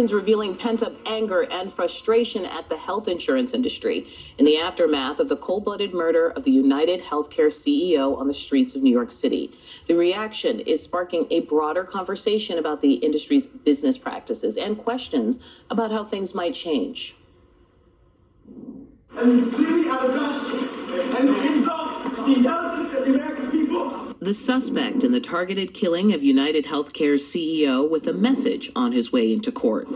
Revealing pent-up anger and frustration at the health insurance industry in the aftermath of the cold-blooded murder of the United Healthcare CEO on the streets of New York City. The reaction is sparking a broader conversation about the industry's business practices and questions about how things might change. And clearly out of touch and insult the intelligence of the American people. The suspect in the targeted killing of United Healthcare's CEO with a message on his way into court.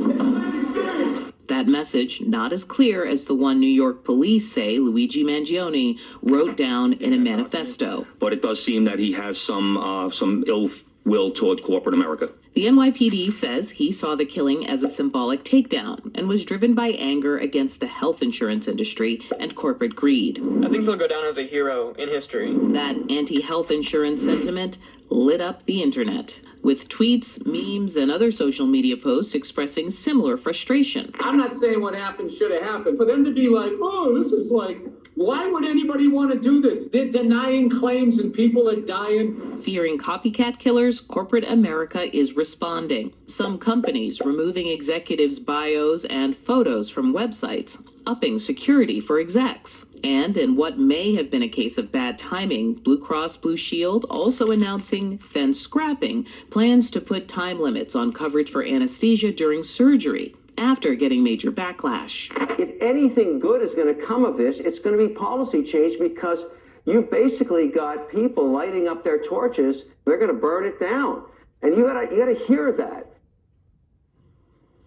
That message, not as clear as the one New York police say Luigi Mangione wrote down in a manifesto. But it does seem that he has some ill will toward corporate America. The NYPD says he saw the killing as a symbolic takedown and was driven by anger against the health insurance industry and corporate greed. I think he'll go down as a hero in history. That anti-health insurance sentiment lit up the internet, with tweets, memes, and other social media posts expressing similar frustration. I'm not saying what happened should have happened. For them to be like, oh, this is like, why would anybody want to do this? They're denying claims and people are dying. Fearing copycat killers, corporate America is responding. Some companies removing executives' bios and photos from websites, upping security for execs. And in what may have been a case of bad timing, Blue Cross Blue Shield also announcing, then scrapping, plans to put time limits on coverage for anesthesia during surgery after getting major backlash. If anything good is going to come of this, it's going to be policy change, because you've basically got people lighting up their torches. They're going to burn it down. And you gotta hear that.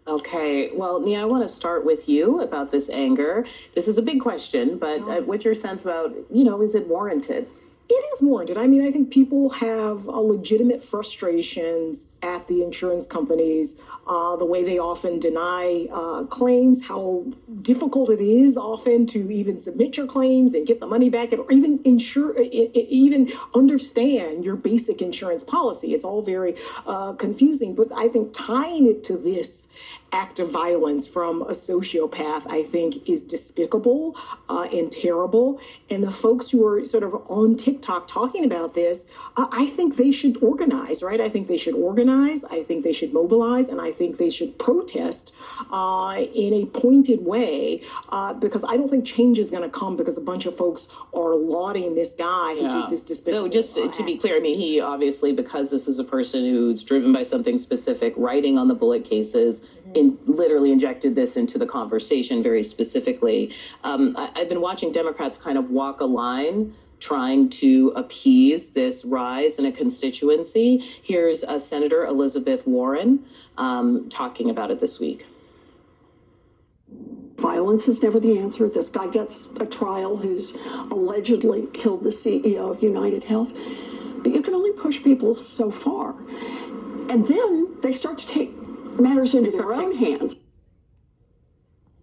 Okay, well, Nia, I want to start with you about this anger. This is a big question, but what's your sense about, is it warranted? It is warranted. I mean, I think people have legitimate frustrations at the insurance companies, the way they often deny claims, how difficult it is often to even submit your claims and get the money back, or even even understand your basic insurance policy. It's all very confusing. But I think tying it to this act of violence from a sociopath, I think, is despicable and terrible. And the folks who are sort of on TikTok talking about this, I think they should organize, right? I think they should organize. I think they should mobilize, and I think they should protest in a pointed way, because I don't think change is going to come because a bunch of folks are lauding this guy who did this despicable act. Just to be clear, I mean, he obviously, because this is a person who's driven by something specific, writing on the bullet cases, literally injected this into the conversation very specifically. I've been watching Democrats kind of walk a line trying to appease this rise in a constituency. Here's Senator Elizabeth Warren talking about it this week. Violence is never the answer. This guy gets a trial who's allegedly killed the CEO of United Health. But you can only push people so far. And then they start to take matters into their own hands.